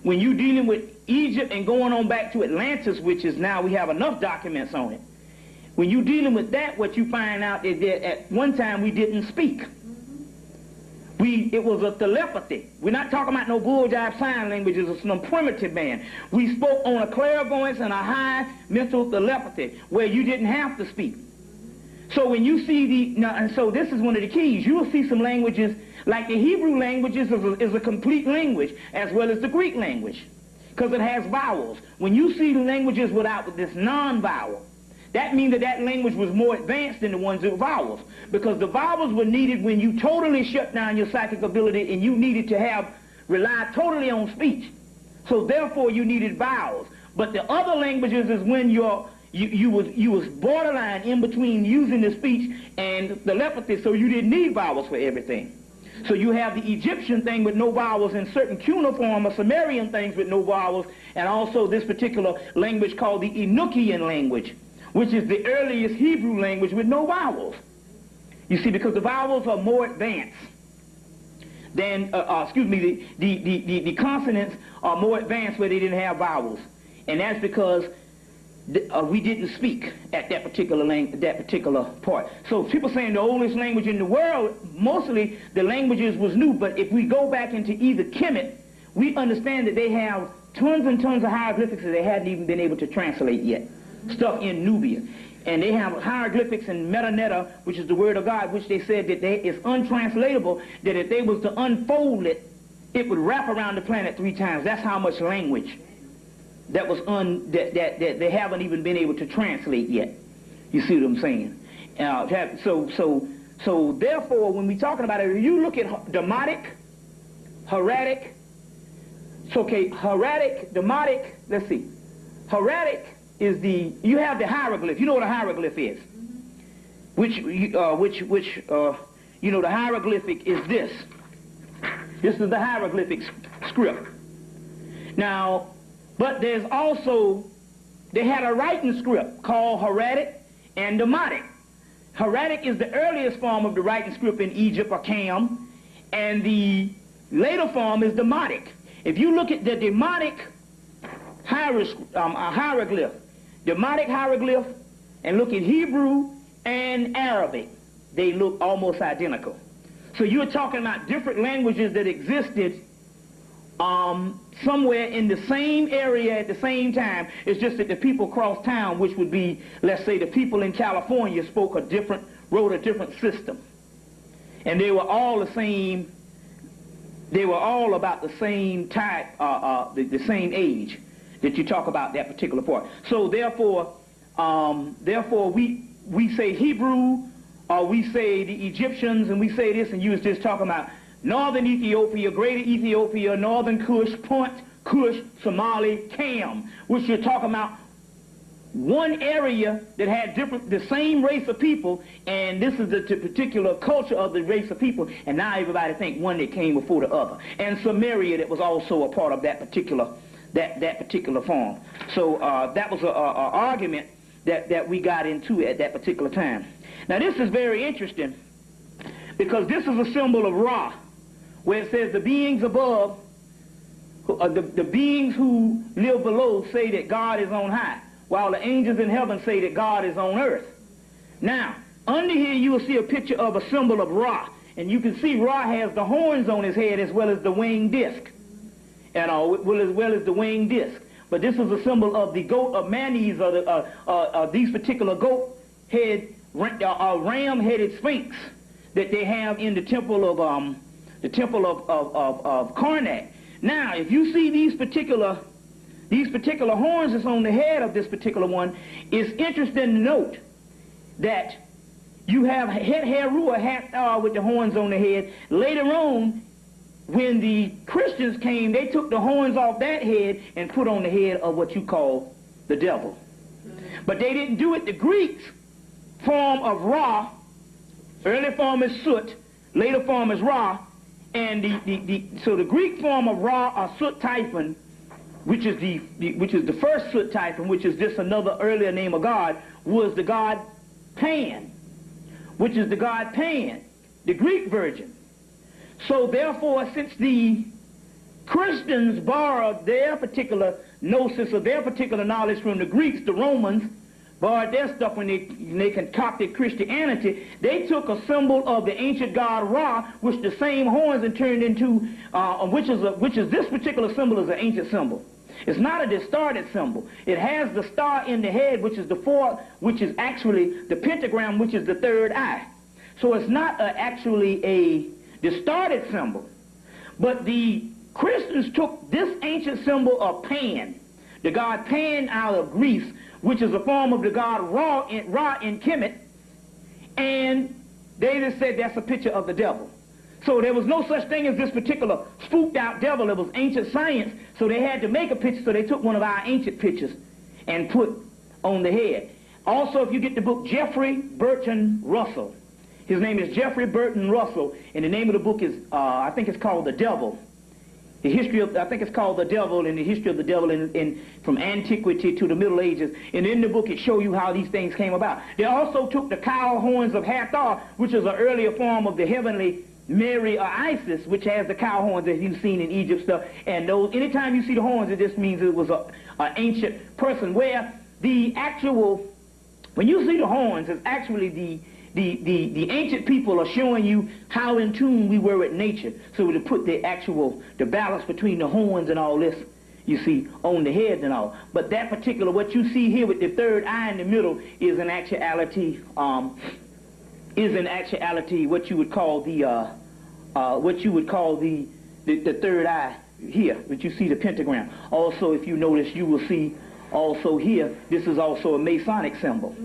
when you're dealing with Egypt and going on back to Atlantis, which is now we have enough documents on it, when you're dealing with that, what you find out is that at one time we didn't speak. It was a telepathy. We're not talking about no bull-jive sign languages or some primitive man. We spoke on a clairvoyance and a high mental telepathy where you didn't have to speak. So when you see and so this is one of the keys. You will see some languages, like the Hebrew languages is a complete language, as well as the Greek language, because it has vowels. When you see the languages without this non-vowel, that means that that language was more advanced than the ones with vowels, because the vowels were needed when you totally shut down your psychic ability and you needed to rely totally on speech. So therefore you needed vowels. But the other languages is when you was borderline in between using the speech and the telepathy, so you didn't need vowels for everything. So you have the Egyptian thing with no vowels, and certain cuneiform or Sumerian things with no vowels, and also this particular language called the Enochian language, which is the earliest Hebrew language with no vowels. You see, because the vowels are more advanced than, the consonants are more advanced where they didn't have vowels. And that's because we didn't speak at that particular part. So people saying the oldest language in the world, mostly the languages was new, but if we go back into either Hemmitt, we understand that they have tons and tons of hieroglyphics that they hadn't even been able to translate yet. Stuff in Nubia. And they have hieroglyphics in metaneta, which is the word of God, which they said that is untranslatable, that if they was to unfold it, it would wrap around the planet 3 times. That's how much language that was that they haven't even been able to translate yet. You see what I'm saying? So therefore, when we're talking about it, you look at Demotic, Hieratic, Hieratic, Demotic, let's see. Hieratic is you have the hieroglyph. You know what a hieroglyph is? The hieroglyphic is this. This is the hieroglyphic script. Now, but there's also, they had a writing script called Hieratic and Demotic. Hieratic is the earliest form of the writing script in Egypt, or Cam, and the later form is Demotic. If you look at the Demotic hieroglyph, Demotic hieroglyph, and look at Hebrew and Arabic, they look almost identical. So you're talking about different languages that existed somewhere in the same area at the same time. It's just that the people across town, which would be, let's say, the people in California, wrote a different system. And they were all the same, they were all about the same type, the same age that you talk about that particular part. So therefore we say Hebrew, or we say the Egyptians, and we say this, and you was just talking about northern Ethiopia, greater Ethiopia, northern Kush, Punt, Kush, Somali, Cam, which you're talking about one area that had the same race of people, and this is the particular culture of the race of people, and now everybody think one that came before the other. And Samaria, that was also a part of that particular form. So that was an argument that we got into at that particular time. Now this is very interesting, because this is a symbol of Ra, where it says the beings above, the beings who live below say that God is on high, while the angels in heaven say that God is on earth. Now, under here you will see a picture of a symbol of Ra, and you can see Ra has the horns on his head as well as the winged disc, and as well as the winged disc. But this is a symbol of the goat of Manes, or these particular goat head, ram-headed sphinx that they have in the temple of Karnak. Now, if you see these particular horns that's on the head of this particular one, it's interesting to note that you have Heru with the horns on the head. Later on, when the Christians came, they took the horns off that head and put on the head of what you call the devil. But they didn't do it. The Greeks form of Ra, early form is Sut, later form is Ra, and so the Greek form of Ra, or Sut Typhon, which is the first Sut Typhon, which is just another earlier name of God, was the god Pan, which is the god Pan, the Greek virgin. So therefore, since the Christians borrowed their particular gnosis or their particular knowledge from the Greeks, the Romans, borrowed their stuff when they concocted Christianity. They took a symbol of the ancient god Ra, which the same horns and turned into, which is this particular symbol is an ancient symbol. It's not a distorted symbol. It has the star in the head, which is the fourth, which is actually the pentagram, which is the third eye. So it's not actually a distorted symbol. But the Christians took this ancient symbol of Pan, the god Pan out of Greece, which is a form of the god Ra in Hemmitt, and they just said that's a picture of the devil. So there was no such thing as this particular spooked out devil. It was ancient science, so they had to make a picture, so they took one of our ancient pictures and put on the head. Also, if you get the book Jeffrey Burton Russell, his name is Jeffrey Burton Russell, and the name of the book is, I think it's called The Devil. The history of, I think it's called The Devil, and the history of the devil from antiquity to the Middle Ages. And in the book, it shows you how these things came about. They also took the cow horns of Hathor, which is an earlier form of the heavenly Mary or Isis, which has the cow horns that you've seen in Egypt stuff. And those, anytime you see the horns, it just means it was an ancient person. Where the actual, when you see the horns, it's actually the ancient people are showing you how in tune we were with nature. So to put the balance between the horns and all this, you see, on the heads and all. But that particular, what you see here with the third eye in the middle is in actuality, what you would call the third eye here, but you see the pentagram. Also, if you notice, you will see also here, this is also a Masonic symbol.